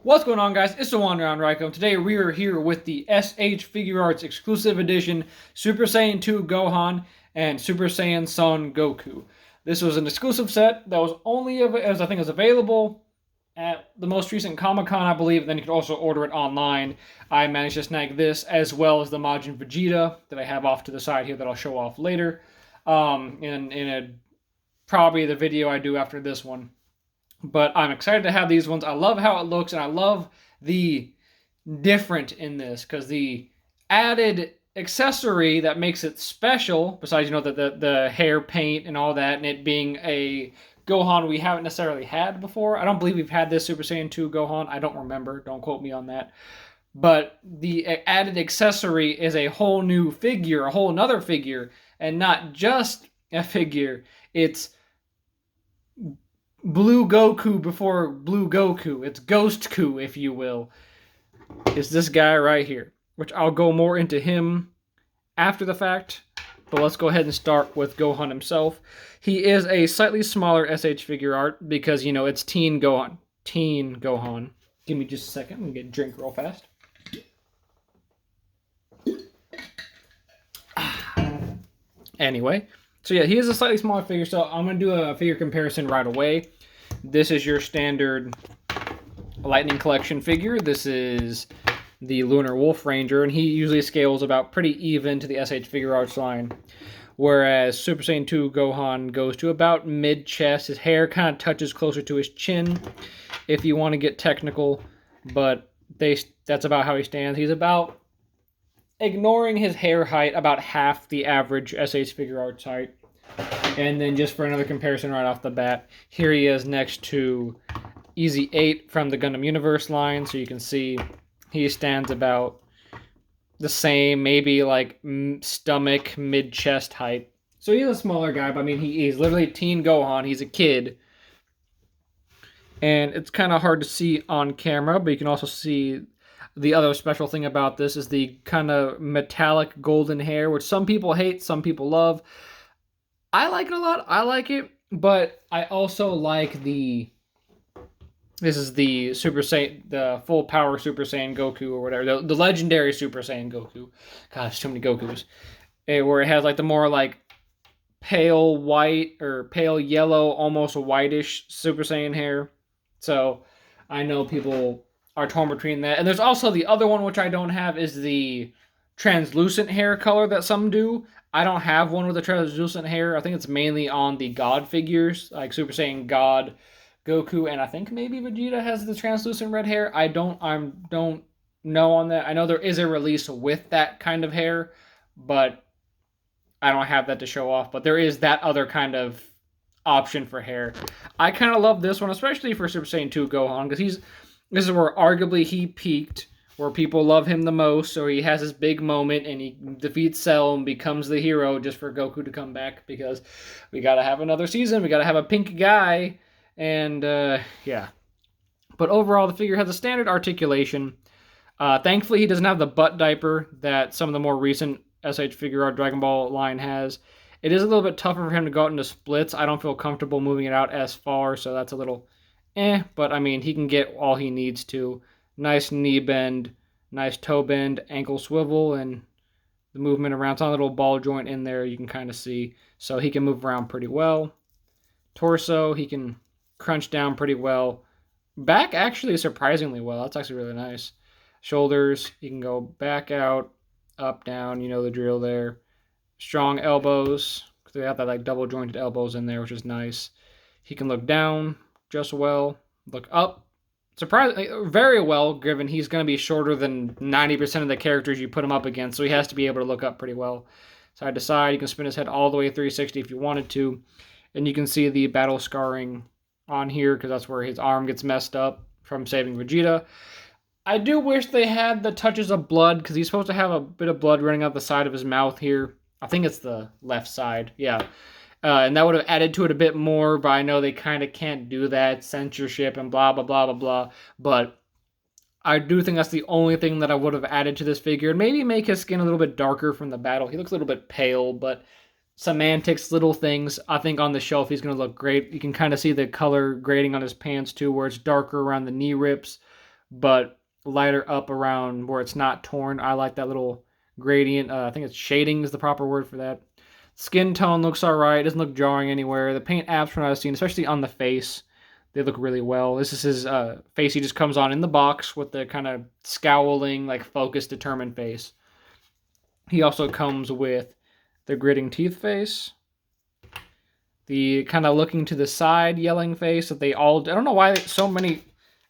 What's going on, guys? It's the Wander on Ryko. Today we are here with the SH Figuarts exclusive edition Super Saiyan 2 Gohan and Super Saiyan Son Goku. This was an exclusive set that was only, as I think, is available at the most recent Comic-Con, I believe. Then you could also order it online. I managed to snag this as well as the Majin Vegeta that I have off to the side here that I'll show off later. Probably the video I do after this one. But I'm excited to have these ones. I love how it looks, and I love the different in this because the added accessory that makes it special, besides the hair paint and all that, and it being a Gohan we haven't necessarily had before. I don't believe we've had this Super Saiyan 2 Gohan. I don't remember. Don't quote me on that. But the added accessory is a whole new figure, a whole another figure, and not just a figure. It's Blue Goku before Blue Goku. It's Ghost Ku, if you will. It's this guy right here, which I'll go more into him after the fact. But let's go ahead and start with Gohan himself. He is a slightly smaller SH figure art because, it's Teen Gohan. Teen Gohan. Give me just a second. I'm going to get a drink real fast. Anyway. So yeah, he is a slightly smaller figure, so I'm going to do a figure comparison right away. This is your standard Lightning Collection figure. This is the Lunar Wolf Ranger, and he usually scales about pretty even to the SH Figure Arts line. Whereas Super Saiyan 2 Gohan goes to about mid-chest. His hair kind of touches closer to his chin, if you want to get technical. But that's about how he stands. He's about, ignoring his hair height, about half the average SH Figure Arts height. And then just for another comparison right off the bat, here he is next to Easy 8 from the Gundam Universe line. So you can see he stands about the same, maybe like stomach, mid-chest height. So he's a smaller guy, but I mean, he's literally Teen Gohan. He's a kid. And it's kind of hard to see on camera, but you can also see the other special thing about this is the kind of metallic golden hair, which some people hate, some people love. I like it a lot. I like it, but I also like this is the Super Saiyan, the full power Super Saiyan Goku or whatever, the legendary Super Saiyan Goku. Gosh, too many Gokus. Where it has like the more like pale white or pale yellow, almost whitish Super Saiyan hair. So I know people are torn between that. And there's also the other one, which I don't have, is the translucent hair color that some do. I don't have one with the translucent hair. I think it's mainly on the God figures, like Super Saiyan God, Goku, and I think maybe Vegeta has the translucent red hair. I don't know on that. I know there is a release with that kind of hair, but I don't have that to show off. But there is that other kind of option for hair. I kind of love this one, especially for Super Saiyan 2 Gohan, because this is where arguably he peaked, where people love him the most, so he has his big moment, and he defeats Cell and becomes the hero just for Goku to come back, because we gotta have another season, we gotta have a pink guy, and, yeah. But overall, the figure has a standard articulation. Thankfully, he doesn't have the butt diaper that some of the more recent SH Figure Art Dragon Ball line has. It is a little bit tougher for him to go out into splits. I don't feel comfortable moving it out as far, so that's a little but I mean, he can get all he needs to. Nice knee bend, nice toe bend, ankle swivel, and the movement around. It's on a little ball joint in there you can kind of see. So he can move around pretty well. Torso, he can crunch down pretty well. Back, actually, surprisingly well. That's actually really nice. Shoulders, he can go back out, up, down. You know the drill there. Strong elbows. They have that like double jointed elbows in there, which is nice. He can look down just well, look up, surprisingly, very well, given he's going to be shorter than 90% of the characters you put him up against, so he has to be able to look up pretty well. Side to side, you can spin his head all the way 360 if you wanted to, and you can see the battle scarring on here, because that's where his arm gets messed up from saving Vegeta. I do wish they had the touches of blood, because he's supposed to have a bit of blood running out the side of his mouth here. I think it's the left side, yeah. And that would have added to it a bit more, but I know they kind of can't do that. Censorship and blah, blah, blah, blah, blah. But I do think that's the only thing that I would have added to this figure. And maybe make his skin a little bit darker from the battle. He looks a little bit pale, but semantics, little things. I think on the shelf he's going to look great. You can kind of see the color grading on his pants too, where it's darker around the knee rips. but lighter up around where it's not torn. I like that little gradient. I think it's shading is the proper word for that. Skin tone looks alright. Doesn't look jarring anywhere. The paint apps from what I've seen, especially on the face, they look really well. This is his face. He just comes on in the box with the kind of scowling, like focused, determined face. He also comes with the gritting teeth face, the kind of looking to the side yelling face that they all. I don't know why so many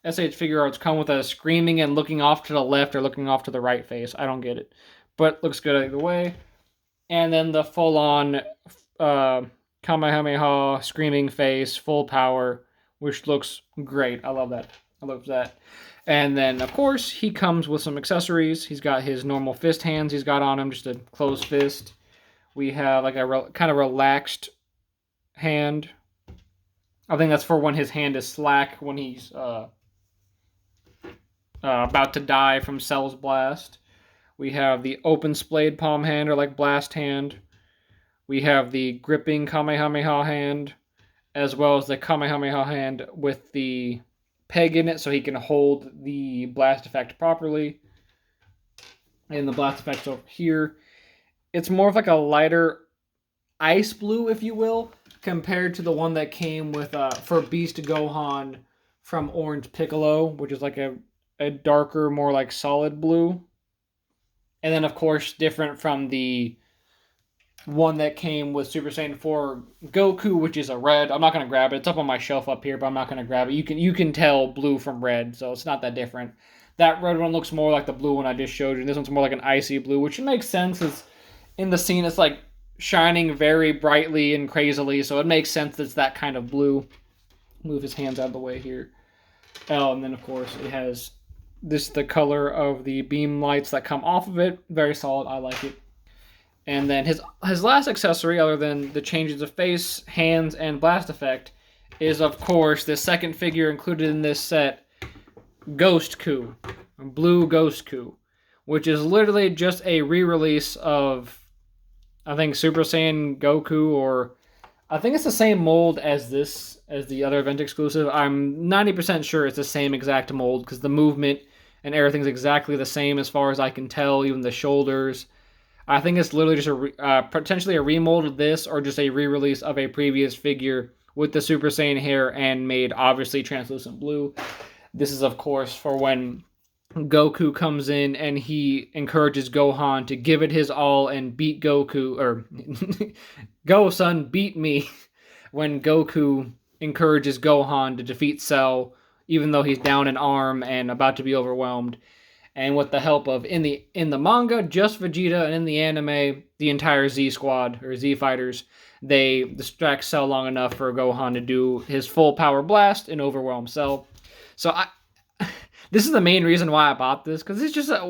SH Figuarts come with a screaming and looking off to the left or looking off to the right face. I don't get it, but looks good either way. And then the full-on Kamehameha screaming face, full power, which looks great. I love that. I love that. And then, of course, he comes with some accessories. He's got his normal fist hands he's got on him, just a closed fist. We have like a kind of relaxed hand. I think that's for when his hand is slack, when he's about to die from Cell's blast. We have the open splayed palm hand, or like blast hand. We have the gripping Kamehameha hand, as well as the Kamehameha hand with the peg in it so he can hold the blast effect properly. And the blast effect's over here. It's more of like a lighter ice blue, if you will, compared to the one that came with for Beast Gohan from Orange Piccolo, which is like a darker, more like solid blue. And then, of course, different from the one that came with Super Saiyan 4 Goku, which is a red. I'm not going to grab it. It's up on my shelf up here, but I'm not going to grab it. You can tell blue from red, so it's not that different. That red one looks more like the blue one I just showed you. And this one's more like an icy blue, which makes sense. It's, in the scene, it's like shining very brightly and crazily, so it makes sense that it's that kind of blue. Move his hands out of the way here. Oh, and then, of course, it has this the color of the beam lights that come off of it. Very solid. I like it. And then his last accessory, other than the changes of face, hands, and blast effect, is, of course, the second figure included in this set, Ghost Ku. Blue Ghost Ku. Which is literally just a re-release of, I think, Super Saiyan Goku, or I think it's the same mold as this, as the other event exclusive. I'm 90% sure it's the same exact mold, because the movement and everything's exactly the same as far as I can tell, even the shoulders. I think it's literally just potentially a remold of this, or just a re-release of a previous figure with the Super Saiyan hair and made obviously translucent blue. This is, of course, for when Goku comes in and he encourages Gohan to give it his all and beat Goku, or go son, beat me, when Goku encourages Gohan to defeat Cell, even though he's down an arm and about to be overwhelmed. And with the help of, in the manga, just Vegeta, and in the anime, the entire Z Squad, or Z Fighters, they distract Cell long enough for Gohan to do his full power blast and overwhelm Cell. So this is the main reason why I bought this, because it's just a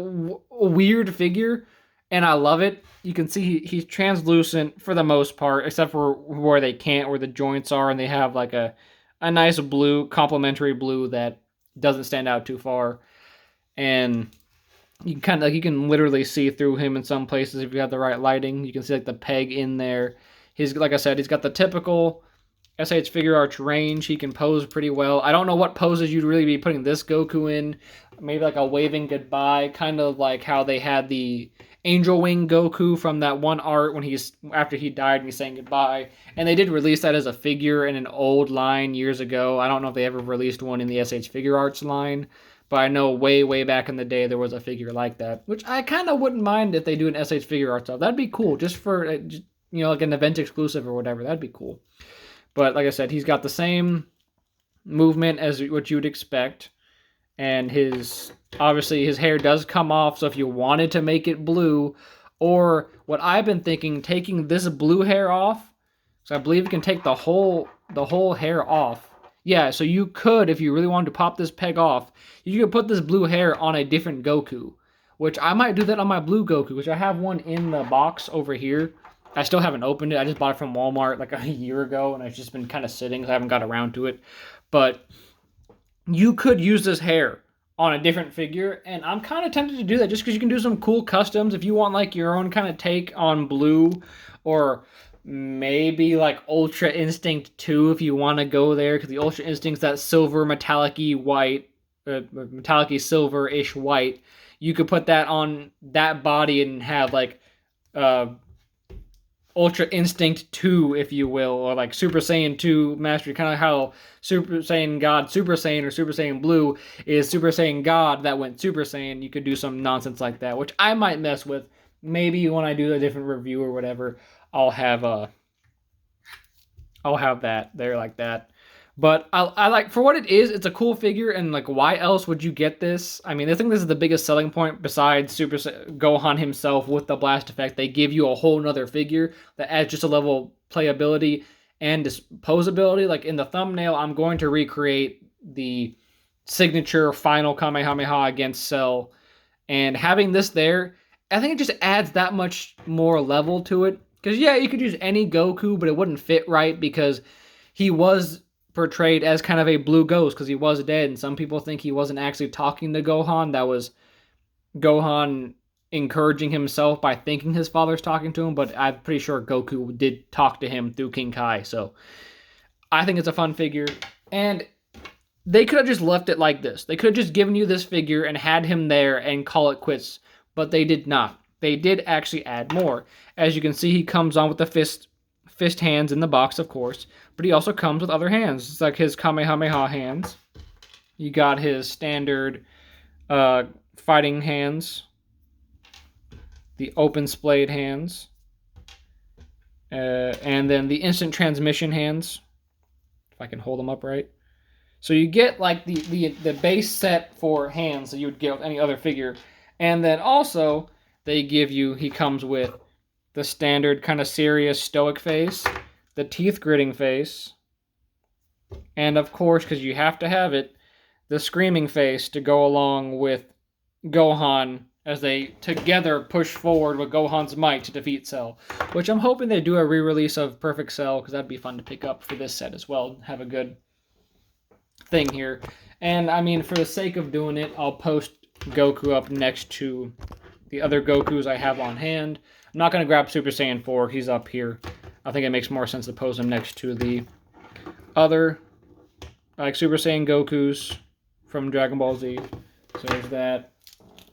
weird figure, and I love it. You can see he's translucent for the most part, except for where they can't, where the joints are, and they have like a nice blue, complementary blue that doesn't stand out too far. And you can literally see through him in some places if you have the right lighting. You can see like the peg in there. Like I said, he's got the typical SH Figuarts range. He can pose pretty well. I don't know what poses you'd really be putting this Goku in. Maybe like a waving goodbye, kind of like how they had the Angel Wing Goku from that one art when after he died and he's saying goodbye. And they did release that as a figure in an old line years ago. I don't know if they ever released one in the SH Figuarts line, but I know way back in the day there was a figure like that, which I kind of wouldn't mind if they do an SH Figuarts stuff. That'd be cool, just for like an event exclusive or whatever. That'd be cool. But like I said, he's got the same movement as what you would expect. And obviously his hair does come off, so if you wanted to make it blue, or what I've been thinking, taking this blue hair off, so I believe you can take the whole hair off. Yeah, so you could, if you really wanted to pop this peg off, you could put this blue hair on a different Goku, which I might do that on my blue Goku, which I have one in the box over here. I still haven't opened it. I just bought it from Walmart like a year ago, and it's just been kind of sitting because I haven't got around to it. But you could use this hair on a different figure, and I'm kind of tempted to do that just because you can do some cool customs if you want like your own kind of take on blue, or maybe like Ultra Instinct 2 if you want to go there, because the Ultra Instinct's that silver metallic-y white metallic-y silver-ish white. You could put that on that body and have like uh, Ultra Instinct 2, if you will, or like Super Saiyan 2 Mastery, kind of how Super Saiyan God Super Saiyan or Super Saiyan Blue is Super Saiyan God that went Super Saiyan. You could do some nonsense like that, which I might mess with. Maybe when I do a different review or whatever, I'll have that there like that. But I like, for what it is, it's a cool figure, and like, why else would you get this? I mean, I think this is the biggest selling point besides Gohan himself with the blast effect. They give you a whole nother figure that adds just a level of playability and disposability. Like in the thumbnail, I'm going to recreate the signature final Kamehameha against Cell, and having this there, I think it just adds that much more level to it. Because yeah, you could use any Goku, but it wouldn't fit right because he was portrayed as kind of a blue ghost because he was dead, and some people think he wasn't actually talking to Gohan. That was Gohan encouraging himself by thinking his father's talking to him, but I'm pretty sure Goku did talk to him through King Kai. So I think it's a fun figure, and they could have just left it like this. They could have just given you this figure and had him there and call it quits, but they did not. They did actually add more. As you can see, he comes on with the fist hands in the box, of course, but he also comes with other hands. It's like his Kamehameha hands. You got his standard fighting hands, the open splayed hands, and then the instant transmission hands, if I can hold them up right. So you get like the base set for hands that you would get with any other figure, and then also they give you, he comes with the standard kind of serious stoic face, the teeth gritting face, and of course, because you have to have it, the screaming face to go along with Gohan as they together push forward with Gohan's might to defeat Cell, which I'm hoping they do a re-release of Perfect Cell, because that'd be fun to pick up for this set as well, have a good thing here. And I mean, for the sake of doing it, I'll post Goku up next to the other Gokus I have on hand. I'm not going to grab Super Saiyan 4. He's up here. I think it makes more sense to pose him next to the other like Super Saiyan Gokus from Dragon Ball Z. So there's that.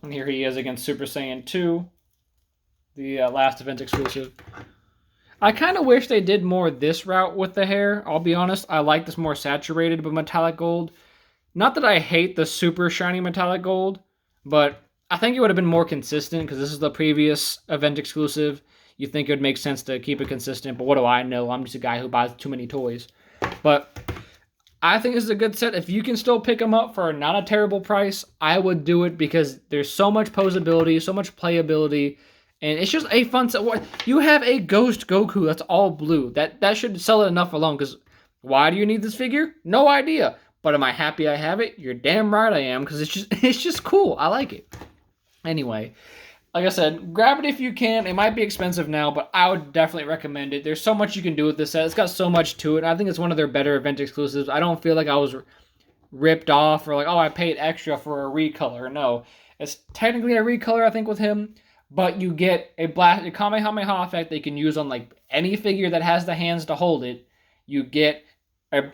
And here he is against Super Saiyan 2, the last event exclusive. I kind of wish they did more this route with the hair. I'll be honest. I like this more saturated but metallic gold. Not that I hate the super shiny metallic gold, but I think it would have been more consistent because this is the previous event exclusive. You think it would make sense to keep it consistent, but what do I know? I'm just a guy who buys too many toys. But I think this is a good set. If you can still pick them up for not a terrible price, I would do it because there's so much posability, so much playability, and it's just a fun set. You have a Ghost Goku that's all blue. That should sell it enough alone, because why do you need this figure? No idea. But am I happy I have it? You're damn right I am, because it's just cool. I like it. Anyway, like I said, grab it if you can. It might be expensive now, but I would definitely recommend it. There's so much you can do with this set. It's got so much to it. I think it's one of their better event exclusives. I don't feel like I was ripped off or like, oh, I paid extra for a recolor. No, it's technically a recolor, I think, with him, but you get a Kamehameha effect that you can use on like any figure that has the hands to hold it. You get a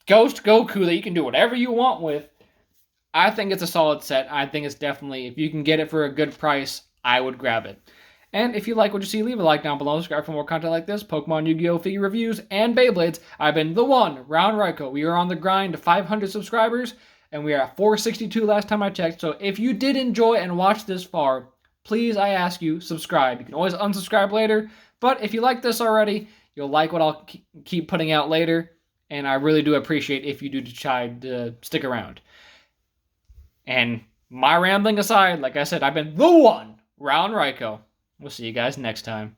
Ghost Goku that you can do whatever you want with. I think it's a solid set. I think it's definitely, if you can get it for a good price, I would grab it. And if you like what you see, leave a like down below. Subscribe for more content like this, Pokemon, Yu-Gi-Oh! Figure reviews, and Beyblades. I've been the one, Round Ryko. We are on the grind to 500 subscribers, and we are at 462 last time I checked. So if you did enjoy and watch this far, please, I ask you, subscribe. You can always unsubscribe later, but if you like this already, you'll like what I'll keep putting out later, and I really do appreciate if you do decide to stick around. And my rambling aside, like I said, I've been the one, Round Ryko. We'll see you guys next time.